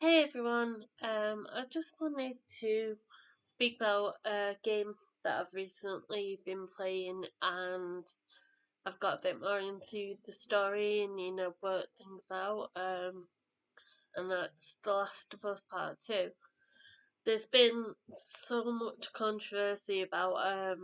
Hey everyone, I just wanted to speak about a game that I've recently been playing, and I've got a bit more into the story and work things out, and that's The Last of Us Part 2. There's been so much controversy about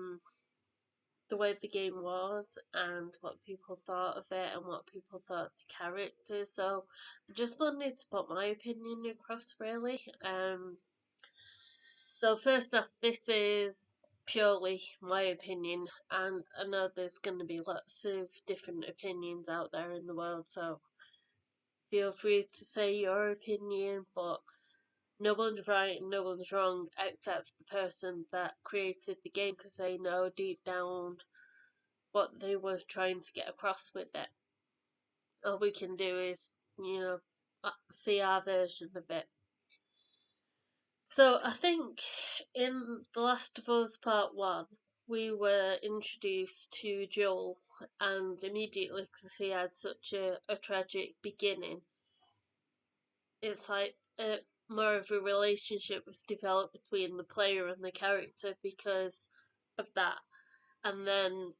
the way the game was and what people thought of it and what people thought of the characters, so I just wanted to put my opinion across really. So first off, this is purely my opinion, and I know there's going to be lots of different opinions out there in the world, so feel free to say your opinion, but no one's right and no one's wrong except the person that created the game, because they know deep down what they were trying to get across with it. All we can do is, see our version of it. So I think in The Last of Us Part 1, we were introduced to Joel, and immediately, because he had such a tragic beginning, it's like more of a relationship was developed between the player and the character because of that. And then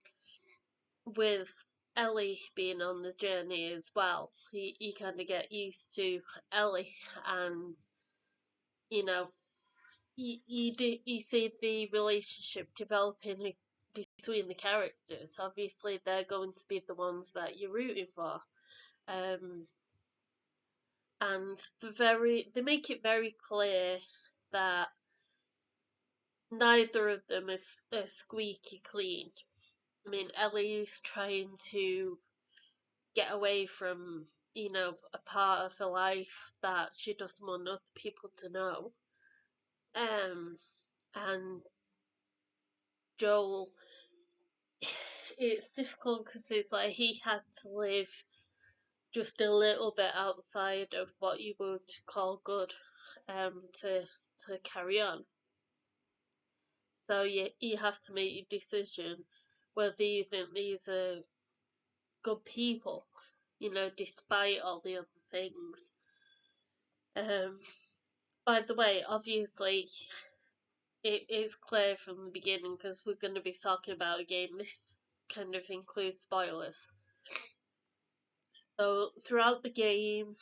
with Ellie being on the journey as well, you kind of get used to Ellie, and you know you see the relationship developing between the characters. Obviously, they're going to be the ones that you're rooting for, um, and they make it very clear that neither of them is squeaky clean. I mean, Ellie's trying to get away from a part of her life that she doesn't want other people to know, and Joel, it's difficult because it's like he had to live just a little bit outside of what you would call good, to carry on. So you have to make your decision whether you think these are good people, despite all the other things. Um, by the way, obviously, it is clear from the beginning because we're going to be talking about a game. This kind of includes spoilers. So throughout the game,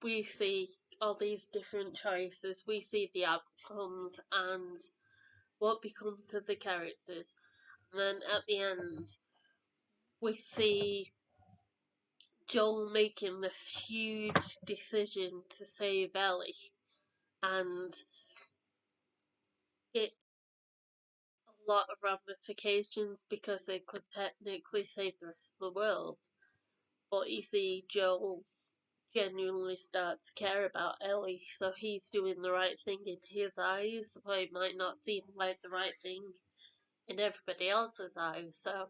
we see all these different choices, we see the outcomes and what becomes of the characters. And then at the end, we see Joel making this huge decision to save Ellie, and it a lot of ramifications because it could technically save the rest of the world. But you see Joel genuinely start to care about Ellie, so he's doing the right thing in his eyes, but it might not seem like the right thing in everybody else's eyes. So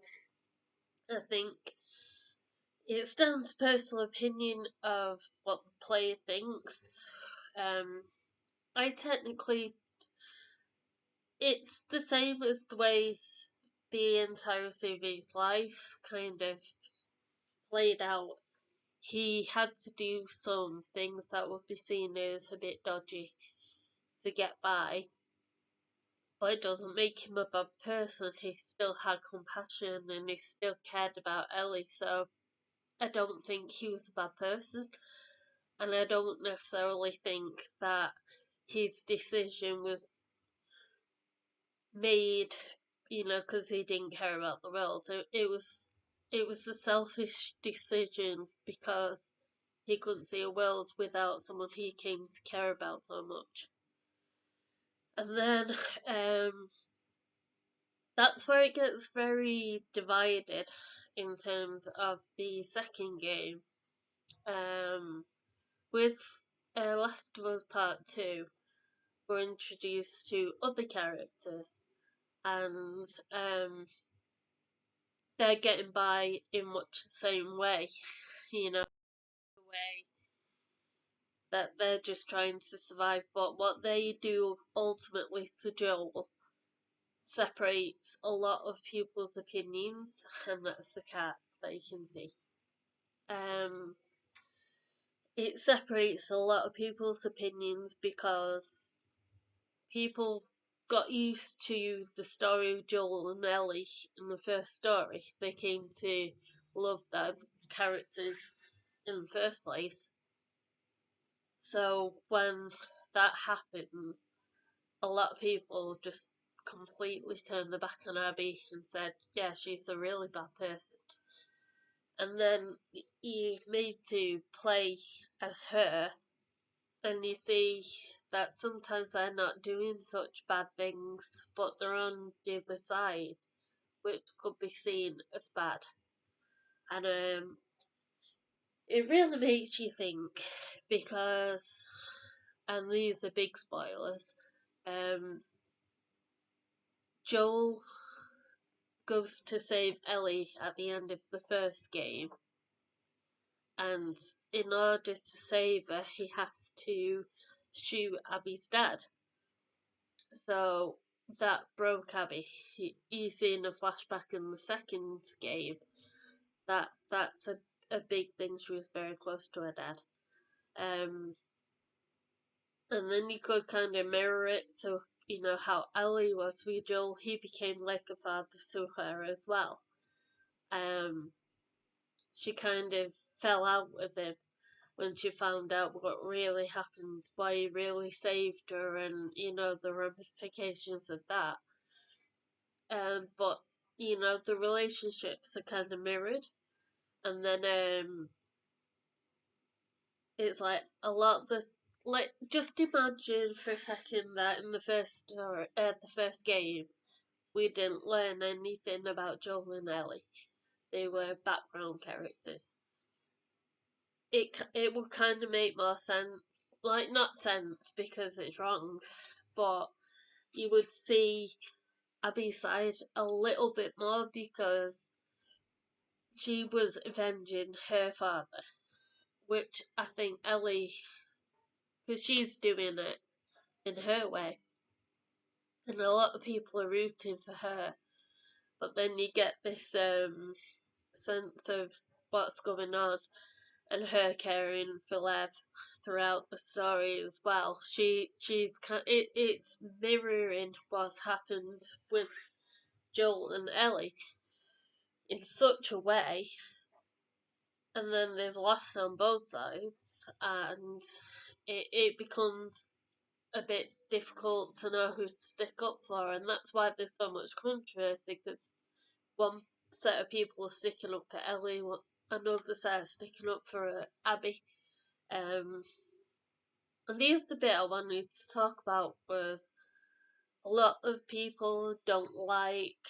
I think it's down to personal opinion of what the player thinks. Um, I technically, it's the same as the way the entire CV's life kind of played out. He had to do some things that would be seen as a bit dodgy to get by, but it doesn't make him a bad person. He still had compassion and he still cared about Ellie, so I don't think he was a bad person. And I don't necessarily think that his decision was made, because he didn't care about the world. It was a selfish decision because he couldn't see a world without someone he came to care about so much. And then that's where it gets very divided in terms of the second game. With Last of Us Part 2, we're introduced to other characters, and they're getting by in much the same way, the way that they're just trying to survive, but what they do ultimately to Joel separates a lot of people's opinions, and that's the cat that you can see. Um, it separates a lot of people's opinions because people got used to the story of Joel and Ellie in the first story. They came to love their characters in the first place. So when that happens, a lot of people just completely turned their back on Abby and said, yeah, she's a really bad person. And then you made to play as her, and you see that sometimes they're not doing such bad things, but they're on the other side, which could be seen as bad. And it really makes you think because, and these are big spoilers, Joel goes to save Ellie at the end of the first game, and in order to save her, he has to shoot Abby's dad. So that broke Abby. You see in a flashback in the second game that's a big thing. She was very close to her dad. And then you could kind of mirror it to, how Ellie was with Joel. He became like a father to her as well. She kind of fell out with him when she found out what really happened, why he really saved her, and the ramifications of that. But the relationships are kind of mirrored, and then it's like a lot of just imagine for a second that in the first game, we didn't learn anything about Joel and Ellie. They were background characters. It would kind of make more sense, like not sense because it's wrong, but you would see Abby's side a little bit more because she was avenging her father, which I think Ellie, because she's doing it in her way, and a lot of people are rooting for her. But then you get this sense of what's going on, and her caring for Lev throughout the story as well. It's mirroring what's happened with Joel and Ellie in such a way, and then there's loss on both sides, and it becomes a bit difficult to know who to stick up for, and that's why there's so much controversy, because one set of people are sticking up for Ellie, another set are sticking up for Abby. And the other bit I wanted to talk about was a lot of people don't like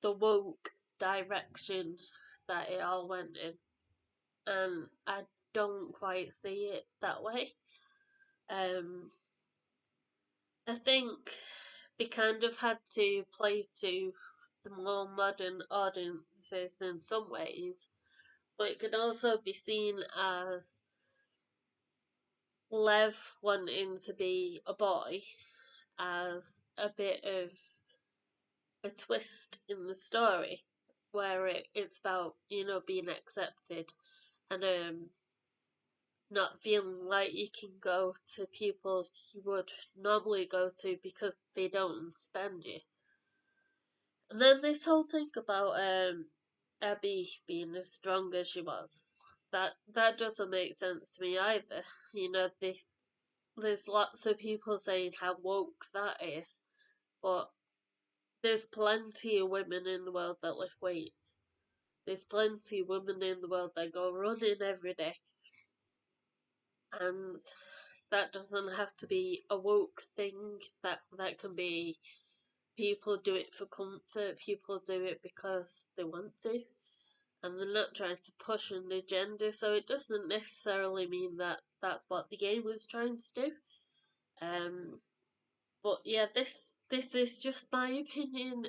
the woke direction that it all went in, and I don't quite see it that way. I think they kind of had to play to the more modern audiences in some ways, but it could also be seen as Lev wanting to be a boy as a bit of a twist in the story, where it's about being accepted, and not feeling like you can go to people you would normally go to because they don't understand you. And then this whole thing about Abby being as strong as she was, that doesn't make sense to me either. There's lots of people saying how woke that is, but there's plenty of women in the world that lift weights. There's plenty of women in the world that go running every day, and that doesn't have to be a woke thing. That can be people do it for comfort. People do it because they want to, and they're not trying to push an agenda. So it doesn't necessarily mean that that's what the game was trying to do. But yeah, this is just my opinion,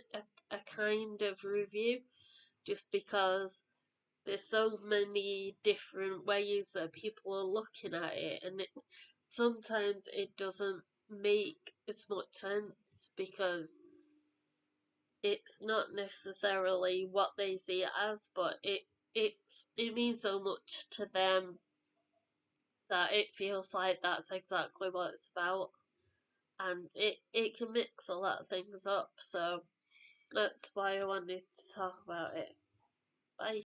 a kind of review, just because there's so many different ways that people are looking at it, and sometimes it doesn't make as much sense because it's not necessarily what they see it as, but it means so much to them that it feels like that's exactly what it's about. And it can mix a lot of things up, so that's why I wanted to talk about it. Bye.